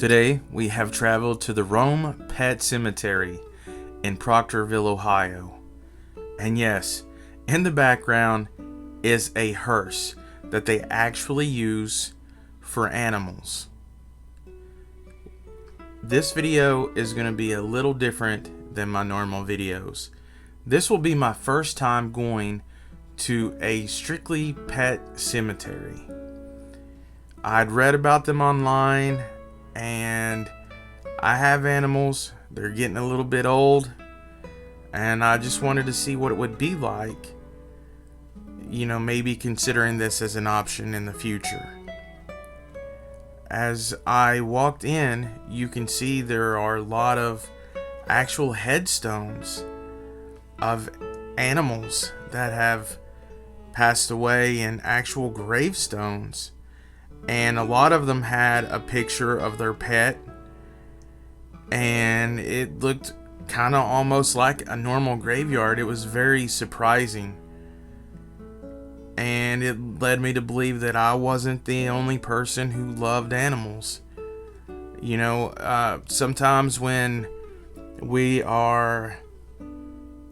Today, we have traveled to the Rome Pet Cemetery in Proctorville, Ohio. And yes, in the background is a hearse that they actually use for animals. This video is going to be a little different than my normal videos. This will be my first time going to a strictly pet cemetery. I'd read about them online, and I have animals. They're getting a little bit old, and I just wanted to see what it would be like, maybe considering this as an option in the future. As I walked in, you can see there are a lot of actual headstones of animals that have passed away, and actual gravestones. And a lot of them had a picture of their pet, and it looked kind of almost like a normal graveyard. It was very surprising, and it led me to believe that I wasn't the only person who loved animals. Sometimes when we are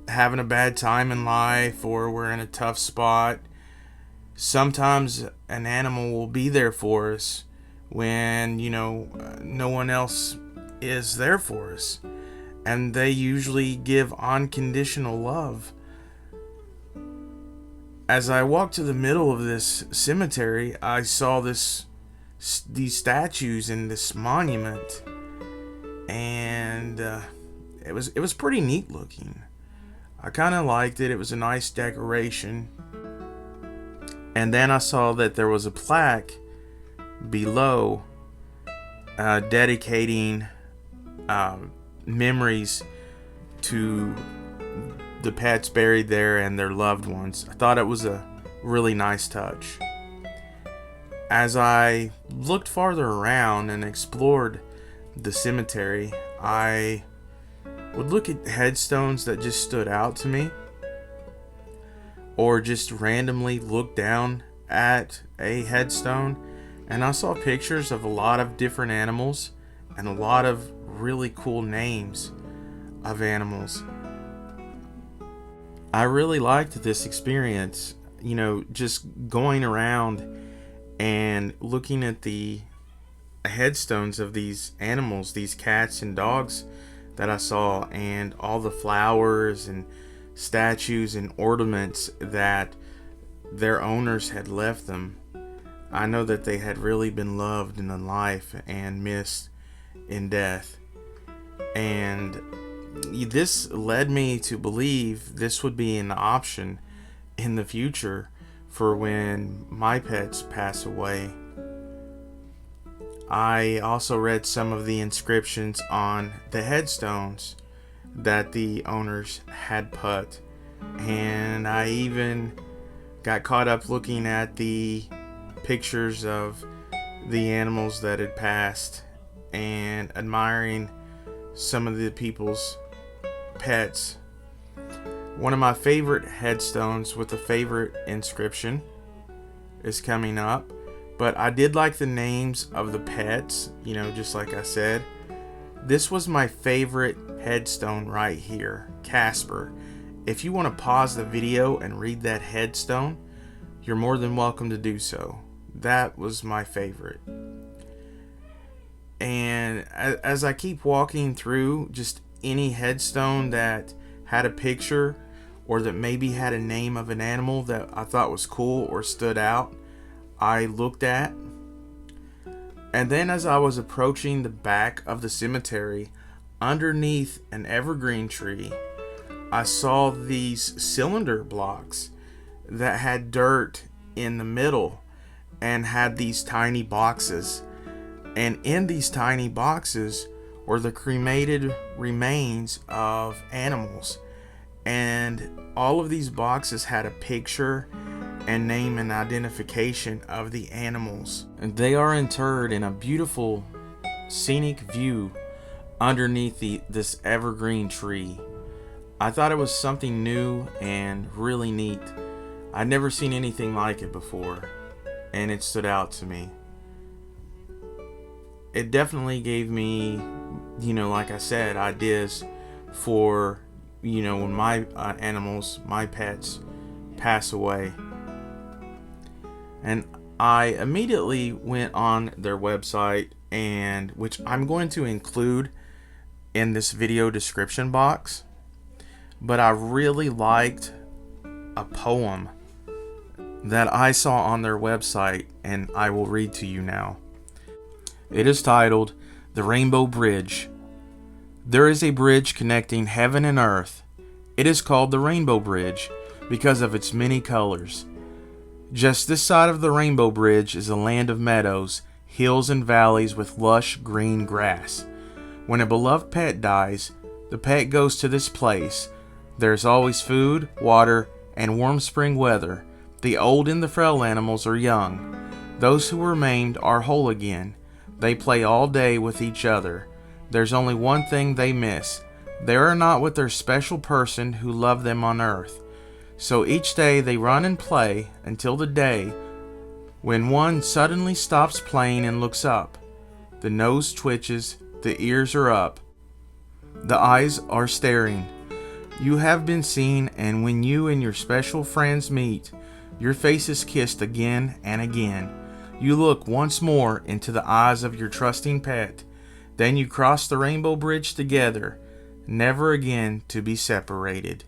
having a bad time in life, or we're in a tough spot, sometimes an animal will be there for us when no one else is there for us, and they usually give unconditional love. As I walked to the middle of this cemetery, I saw these statues in this monument, and it was pretty neat looking. I kind of liked it. It was a nice decoration. And then I saw that there was a plaque below dedicating memories to the pets buried there and their loved ones. I thought it was a really nice touch. As I looked farther around and explored the cemetery, I would look at headstones that just stood out to me, or just randomly look down at a headstone, and I saw pictures of a lot of different animals and a lot of really cool names of animals. I really liked this experience, just going around and looking at the headstones of these animals, these cats and dogs that I saw, and all the flowers and statues and ornaments that their owners had left them. I know that they had really been loved in life and missed in death. And this led me to believe this would be an option in the future for when my pets pass away. I also read some of the inscriptions on the headstones that the owners had put, and I even got caught up looking at the pictures of the animals that had passed and admiring some of the people's pets. One of my favorite headstones with a favorite inscription is coming up, but I did like the names of the pets, just like I said. This was my favorite headstone right here, Casper. If you want to pause the video and read that headstone, you're more than welcome to do so. That was my favorite. And as I keep walking through, just any headstone that had a picture, or that maybe had a name of an animal that I thought was cool or stood out, I looked at. And then as I was approaching the back of the cemetery, underneath an evergreen tree, I saw these cylinder blocks that had dirt in the middle and had these tiny boxes. And in these tiny boxes were the cremated remains of animals. And all of these boxes had a picture and name and identification of the animals. And they are interred in a beautiful scenic view underneath this evergreen tree. I thought it was something new and really neat. I'd never seen anything like it before, and it stood out to me. it definitely gave me, like I said, ideas for, when my animals, my pets, pass away. And I immediately went on their website, and which I'm going to include in this video description box. But I really liked a poem that I saw on their website, and I will read to you now. It is titled, "The Rainbow Bridge." There is a bridge connecting heaven and earth. It is called the Rainbow Bridge because of its many colors. Just this side of the Rainbow Bridge is a land of meadows, hills, and valleys with lush green grass. When a beloved pet dies, the pet goes to this place. There's always food, water, and warm spring weather. The old and the frail animals are young. Those who were maimed are whole again. They play all day with each other. There's only one thing they miss. They are not with their special person who loved them on earth. So each day they run and play until the day when one suddenly stops playing and looks up. The nose twitches, the ears are up, the eyes are staring. You have been seen, and when you and your special friends meet, your face is kissed again and again. You look once more into the eyes of your trusting pet. Then you cross the rainbow bridge together, never again to be separated.